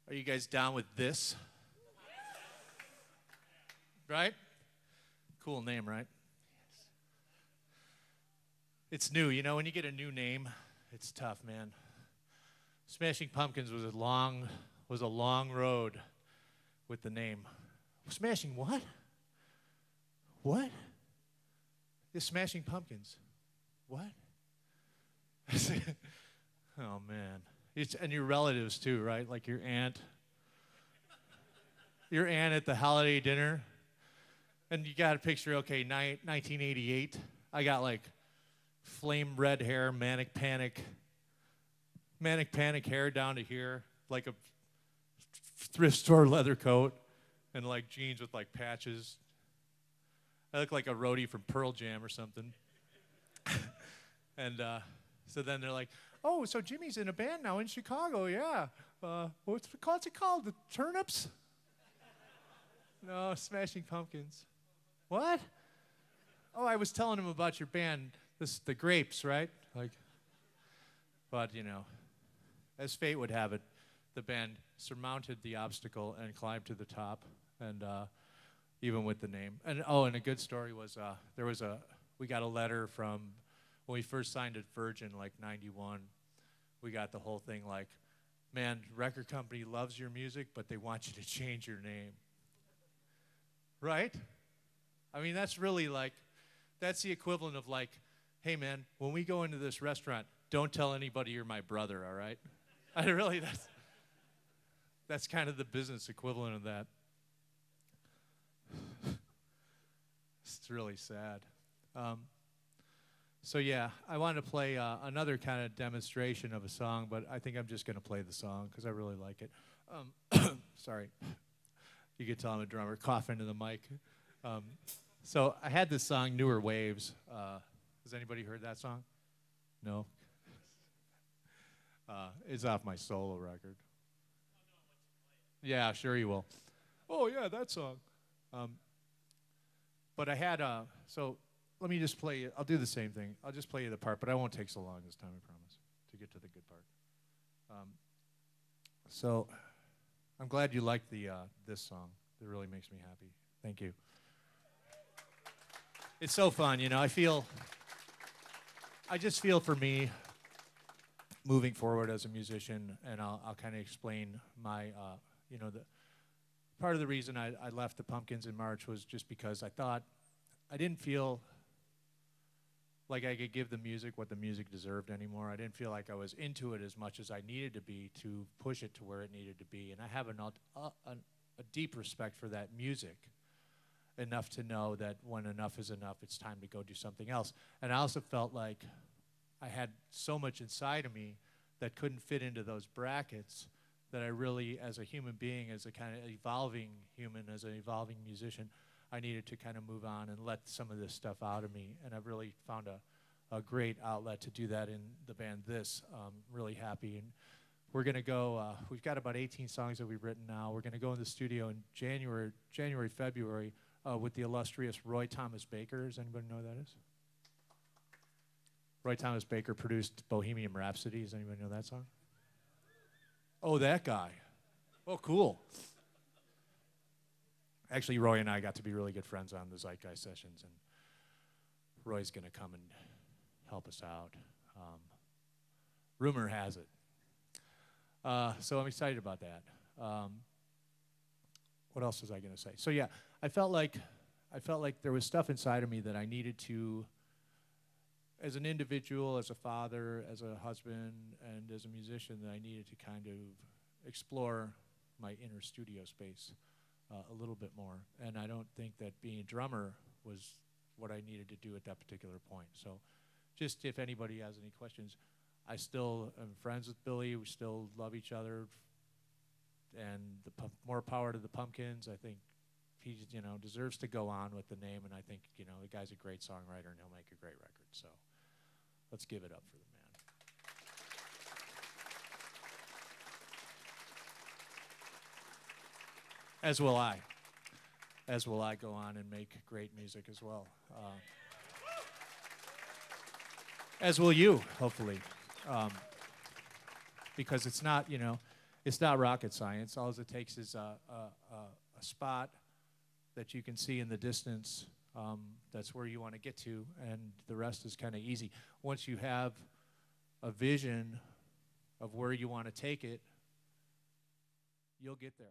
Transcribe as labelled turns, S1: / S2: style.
S1: Are you guys down with this? Right? Cool name, right? It's new. You know, when you get a new name, it's tough, man. Smashing Pumpkins was a long road with the name. Smashing what? What? The Smashing Pumpkins. What? Oh, man. And your relatives, too, right? Like your aunt. Your aunt at the holiday dinner. And you got a picture, okay, 1988. I got like flame red hair, manic panic hair down to here, like a thrift store leather coat, and like jeans with like patches. I look like a roadie from Pearl Jam or something. And so then they're like, oh, so Jimmy's in a band now in Chicago, yeah. What's it called? The Turnips? No, Smashing Pumpkins. What? Oh, I was telling him about your band, the Grapes, right? Like, but you know, as fate would have it, the band surmounted the obstacle and climbed to the top, and even with the name. And a good story was we got a letter from when we first signed at Virgin, like '91. We got the whole thing like, man, record company loves your music, but they want you to change your name. Right? I mean, that's really like, that's the equivalent of like, hey man, when we go into this restaurant, don't tell anybody you're my brother, all right? That's kind of the business equivalent of that. It's really sad. So yeah, I wanted to play another kind of demonstration of a song, but I think I'm just going to play the song because I really like it. Sorry. You could tell I'm a drummer, coughing into the mic. So I had this song, Newer Waves. Has anybody heard that song? No? It's off my solo record. Yeah, sure you will. Oh, yeah, that song. But I had, so let me just play you. I'll do the same thing. I'll just play you the part, but I won't take so long this time, I promise, to get to the good part. So I'm glad you liked this song. It really makes me happy. Thank you. It's so fun, you know. I just feel for me, moving forward as a musician, and I'll kind of explain my, the part of the reason I left the Pumpkins in March was just because I didn't feel like I could give the music what the music deserved anymore. I didn't feel like I was into it as much as I needed to be to push it to where it needed to be. And I have a deep respect for that music, enough to know that when enough is enough, it's time to go do something else. And I also felt like I had so much inside of me that couldn't fit into those brackets, that I really, as a human being, as a kind of evolving human, as an evolving musician, I needed to kind of move on and let some of this stuff out of me. And I've really found a great outlet to do that in the band This. Really happy. And we're going to go, we've got about 18 songs that we've written now. We're going to go in the studio in January, February, with the illustrious Roy Thomas Baker. Does anybody know who that is? Roy Thomas Baker produced Bohemian Rhapsody. Does anybody know that song? Oh, that guy. Oh, cool. Actually, Roy and I got to be really good friends on the Zeitgeist sessions, and Roy's going to come and help us out. Rumor has it. So I'm excited about that. What else was I going to say? So yeah, I felt like there was stuff inside of me that I needed to, as an individual, as a father, as a husband, and as a musician, that I needed to kind of explore my inner studio space a little bit more. And I don't think that being a drummer was what I needed to do at that particular point. So just if anybody has any questions, I still am friends with Billy. We still love each other. And more power to the Pumpkins. I think he, deserves to go on with the name. And I think, the guy's a great songwriter, and he'll make a great record. So let's give it up for the man. As will I. As will I go on and make great music as well. As will you, hopefully. Because it's not, It's not rocket science. All it takes is a spot that you can see in the distance. That's where you want to get to, and the rest is kind of easy. Once you have a vision of where you want to take it, you'll get there.